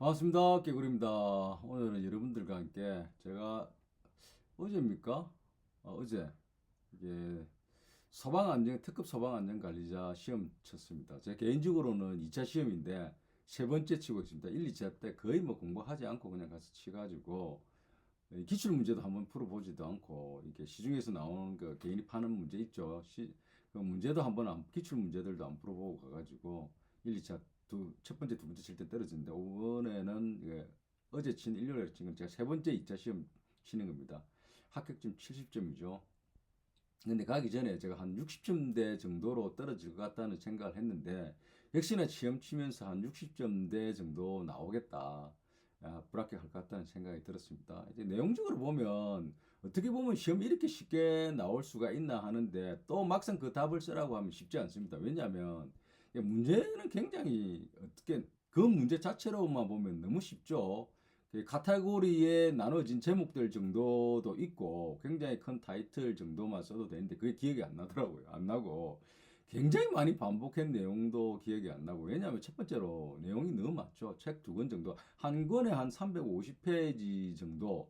반갑습니다. 깨구리입니다. 오늘은 여러분들과 함께 제가 어제입니까? 어제 이게 특급 소방안전관리자 시험 쳤습니다. 제 개인적으로는 2차 시험인데 세 번째 치고 있습니다. 1, 2차 때 거의 뭐 공부하지 않고 그냥 가서 치가지고 기출 문제도 한번 풀어보지도 않고 이게 시중에서 나오는 그 개인이 파는 문제 있죠. 그 문제도 기출 문제들도 안 풀어보고 가가지고 1, 2차 첫 번째, 두 번째 칠 때 떨어졌는데 이번에는 어제 친 일요일에 친 건 제가 세 번째 2차 시험 치는 겁니다. 합격점 70점이죠. 근데 가기 전에 제가 한 60점대 정도로 떨어질 것 같다는 생각을 했는데 역시나 시험 치면서 한 60점대 정도 나오겠다. 불합격할 것 같다는 생각이 들었습니다. 이제 내용적으로 보면 어떻게 보면 시험이 이렇게 쉽게 나올 수가 있나 하는데 또 막상 그 답을 쓰라고 하면 쉽지 않습니다. 왜냐하면 문제는 굉장히 어떻게 그 문제 자체로만 보면 너무 쉽죠. 그 카테고리에 나눠진 제목들 정도도 있고 굉장히 큰 타이틀 정도만 써도 되는데 그게 기억이 안 나더라고요. 안 나고 굉장히 많이 반복한 내용도 기억이 안 나고 왜냐하면 첫 번째로 내용이 너무 많죠. 책 두 권 정도 한 권에 한 350페이지 정도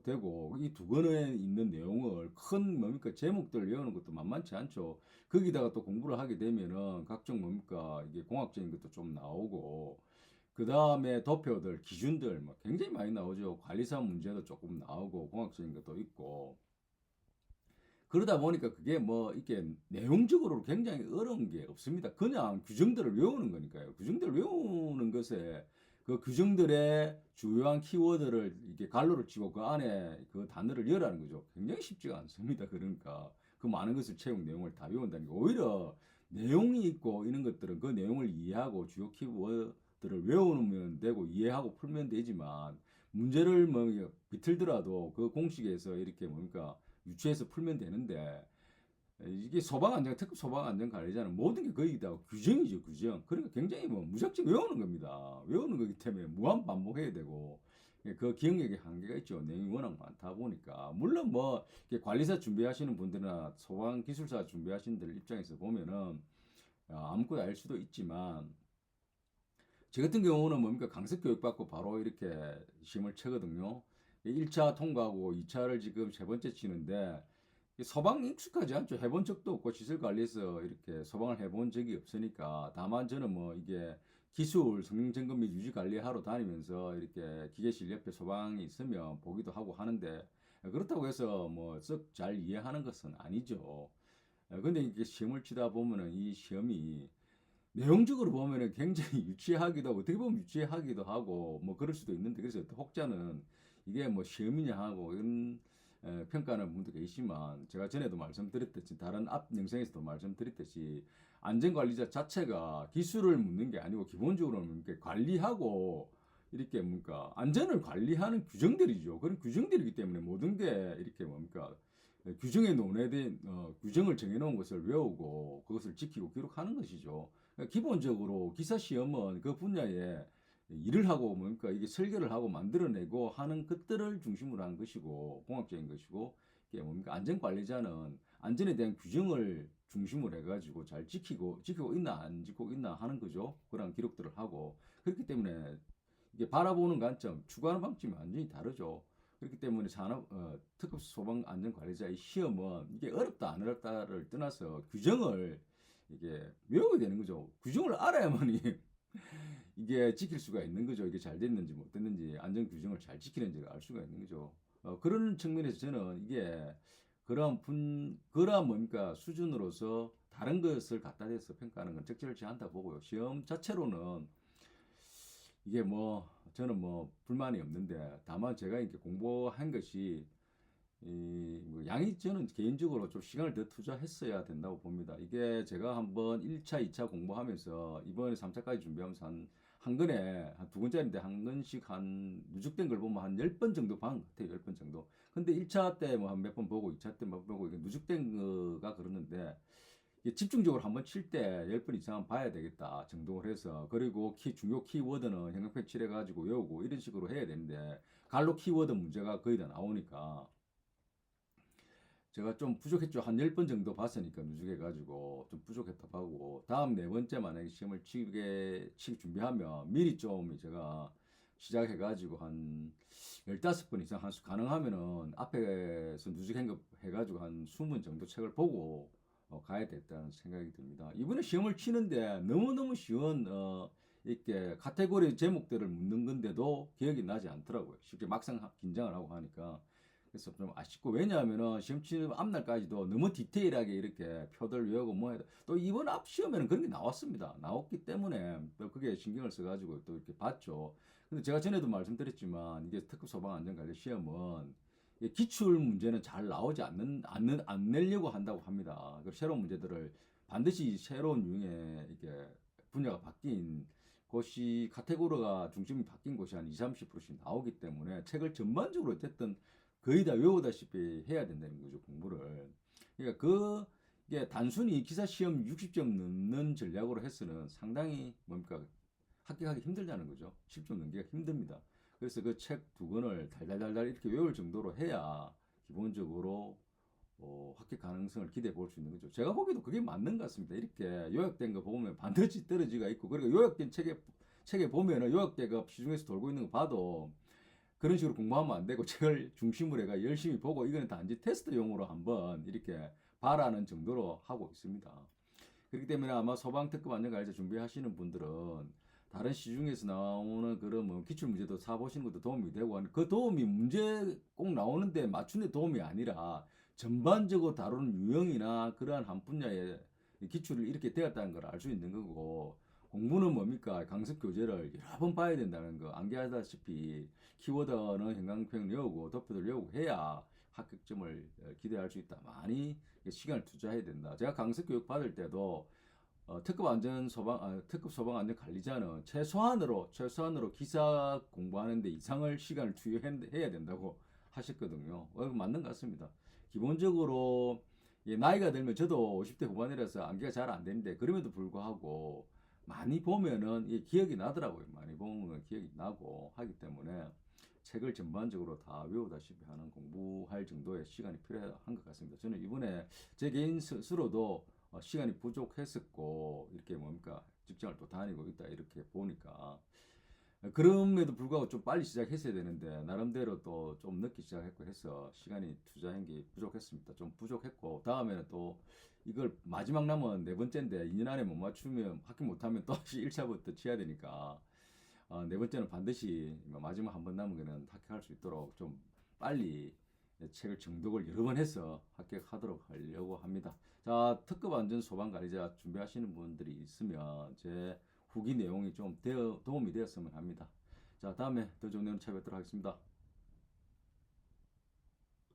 되고 이 두 권에 있는 내용을 큰 뭡니까 제목들 외우는 것도 만만치 않죠. 거기다가 또 공부를 하게 되면은 각종 뭡니까 이게 공학적인 것도 좀 나오고 그 다음에 도표들, 기준들 뭐 굉장히 많이 나오죠. 관리사 문제도 조금 나오고 공학적인 것도 있고 그러다 보니까 그게 뭐 이게 내용적으로 굉장히 어려운 게 없습니다. 그냥 규정들을 외우는 거니까요. 규정들을 외우는 것에 그 규정들의 주요한 키워드를 이렇게 갈로를 치고 그 안에 그 단어를 열라는 거죠. 굉장히 쉽지가 않습니다. 그러니까 그 많은 것을 채용 내용을 다 외운다니까 오히려 내용이 있고 이런 것들은 그 내용을 이해하고 주요 키워드를 외우면 되고 이해하고 풀면 되지만 문제를 뭐 비틀더라도 그 공식에서 이렇게 뭡니까 유치해서 풀면 되는데 이게 특급 소방안전관리자는 모든 게 거의 다 규정이죠, 규정. 그러니까 굉장히 뭐 무작정 외우는 겁니다. 외우는 거기 때문에 무한 반복해야 되고 그 기억력에 한계가 있죠. 내용이 워낙 많다 보니까 물론 뭐 관리사 준비하시는 분들이나 소방 기술사 준비하시는 들 입장에서 보면은 아무것도 알 수도 있지만 저 같은 경우는 뭡니까 강습 교육 받고 바로 이렇게 시험을 치거든요. 1차 통과하고 2차를 지금 세 번째 치는데 소방 익숙하지 않죠. 해본 적도 없고 시설 관리에서 이렇게 소방을 해본 적이 없으니까 다만 저는 뭐 이게 기술 성능 점검 및 유지 관리하러 다니면서 이렇게 기계실 옆에 소방이 있으면 보기도 하고 하는데 그렇다고 해서 뭐 썩 잘 이해하는 것은 아니죠. 근데 이게 시험을 치다 보면은 이 시험이 내용적으로 보면은 굉장히 유치하기도 하고 어떻게 보면 유치하기도 하고 뭐 그럴 수도 있는데 그래서 혹자는 이게 뭐 시험이냐 하고 이런 평가하는 분도 계시지만 제가 전에도 말씀드렸듯이 다른 앞 영상에서도 말씀드렸듯이 안전관리자 자체가 기술을 묻는 게 아니고 기본적으로는 이렇게 관리하고 이렇게 뭡니까 안전을 관리하는 규정들이죠. 그런 규정들이기 때문에 모든 게 이렇게 뭡니까 규정에 논해된 규정을 정해놓은 것을 외우고 그것을 지키고 기록하는 것이죠. 그러니까 기본적으로 기사 시험은 그 분야에 일을 하고 뭡니까 이게 설계를 하고 만들어내고 하는 것들을 중심으로 한 것이고 공학적인 것이고 이게 뭡니까 안전 관리자는 안전에 대한 규정을 중심으로 해가지고 잘 지키고 있나 안 지키고 있나 하는 거죠. 그런 기록들을 하고 그렇기 때문에 이게 바라보는 관점, 추구하는 방침이 완전히 다르죠. 그렇기 때문에 특급 소방 안전 관리자의 시험은 이게 어렵다 안 어렵다를 떠나서 규정을 이게 외우게 되는 거죠. 규정을 알아야만이 이게 지킬 수가 있는 거죠. 이게 잘 됐는지 못 됐는지 안전 규정을 잘 지키는지를 알 수가 있는 거죠. 그런 측면에서 저는 이게 그러한 뭡니까 수준으로서 다른 것을 갖다 대서 평가하는 건 적절치 않다 보고요. 시험 자체로는 이게 뭐 저는 뭐 불만이 없는데 다만 제가 이렇게 공부한 것이 이뭐 양이 저는 개인적으로 좀 시간을 더 투자했어야 된다고 봅니다. 이게 제가 한번 1차, 2차 공부하면서 이번에 3차까지 준비하면서 한 권에 한 두 권짜리인데 한 권씩 한 누적된 걸 보면 한 10번 정도 본 것 같아요. 10번 정도. 근데 1차 때 뭐 한 몇 번 보고 2차 때 몇 번 보고 이게 누적된 거가 그러는데 집중적으로 한번 칠 때 10번 이상 봐야 되겠다. 정독을 해서. 그리고 중요 키워드는 형용표 칠해가지고 외우고 이런 식으로 해야 되는데, 갈로 키워드 문제가 거의 다 나오니까, 제가 좀 부족했죠. 한 10번 정도 봤으니까 누적해가지고 좀 부족했다 하고, 다음 네 번째 만약에 시험을 치기 준비하면 미리 좀 제가 시작해가지고 한 15번 이상 한 수 가능하면은 앞에서 누적 해가지고 한 20문 정도 책을 보고 가야 됐다는 생각이 듭니다. 이번에 시험을 치는데 너무너무 쉬운 이렇게 카테고리 제목들을 묻는 건데도 기억이 나지 않더라고요. 쉽게 막상 긴장을 하고 하니까. 그래서 좀 아쉽고, 왜냐하면은 시험 치는 앞날까지도 너무 디테일하게 이렇게 표들 외우고 뭐 해도 또 이번 앞 시험에는 그런 게 나왔습니다. 나왔기 때문에 또 그게 신경을 써가지고 또 이렇게 봤죠. 근데 제가 전에도 말씀드렸지만 이게 특급 소방 안전관리 시험은 기출 문제는 잘 나오지 안 내려고 한다고 합니다. 그 새로운 문제들을 반드시 새로운 유형의 이게 분야가 바뀐 곳이 카테고리가 중심이 바뀐 곳이 한 20, 30%씩 나오기 때문에 책을 전반적으로 어쨌든 거의 다 외우다시피 해야 된다는 거죠, 공부를. 그러니까 그게 단순히 기사 시험 60점 넣는 전략으로 해서는 상당히 뭡니까 합격하기 힘들다는 거죠. 10점 넘기가 힘듭니다. 그래서 그 책 두 권을 달달달달 이렇게 외울 정도로 해야 기본적으로 합격 가능성을 기대해 볼 수 있는 거죠. 제가 보기에도 그게 맞는 것 같습니다. 이렇게 요약된 거 보면 반드시 떨어지가 있고, 그리고 요약된 책에 보면은 요약대가 시중에서 돌고 있는 거 봐도 그런 식으로 공부하면 안 되고 책을 중심으로 해가 열심히 보고 이거는 단지 테스트용으로 한번 이렇게 바라는 정도로 하고 있습니다. 그렇기 때문에 아마 소방 특급 안전관리자 준비하시는 분들은 다른 시중에서 나오는 그런 뭐 기출 문제도 사 보시는 것도 도움이 되고, 그 도움이 문제 꼭 나오는데 맞추는 데 도움이 아니라 전반적으로 다루는 유형이나 그러한 한 분야의 기출을 이렇게 되었다는 걸 알 수 있는 거고, 공부는 뭡니까? 강습 교재를 여러 번 봐야 된다는 거. 암기하다시피 키워드는 형광펜 외우고 도표들 외우고 해야 합격점을 기대할 수 있다. 많이 시간을 투자해야 된다. 제가 강습 교육 받을 때도 특급 소방 안전 관리자는 최소한으로 기사 공부하는데 이상을 시간을 투여해야 된다고 하셨거든요. 맞는 것 같습니다. 기본적으로 나이가 들면 저도 50대 후반이라서 암기가 잘 안 되는데 그럼에도 불구하고 많이 보면은 기억이 나더라고요. 많이 보면 기억이 나고 하기 때문에 책을 전반적으로 다 외우다시피 하는 공부할 정도의 시간이 필요한 것 같습니다. 저는 이번에 제 개인 스스로도 시간이 부족했었고, 이렇게 뭡니까 직장을 또 다니고 있다 이렇게 보니까 그럼에도 불구하고 좀 빨리 시작했어야 되는데 나름대로 또 좀 늦게 시작했고 해서 시간이 투자한 게 부족했습니다. 좀 부족했고, 다음에는 또 이걸 마지막 남은 네 번째인데 2년 안에 못 맞추면 합격 못하면 또 다시 1차부터 치야 되니까 네 번째는 반드시 마지막 한 번 남은 거는 합격할 수 있도록 좀 빨리 책을 정독을 여러 번 해서 합격하도록 하려고 합니다. 자, 특급 안전 소방 관리자 준비하시는 분들이 있으면 제 후기 내용이 좀 도움이 되었으면 합니다. 자, 다음에 더 좋은 내용 찾아뵙도록 하겠습니다.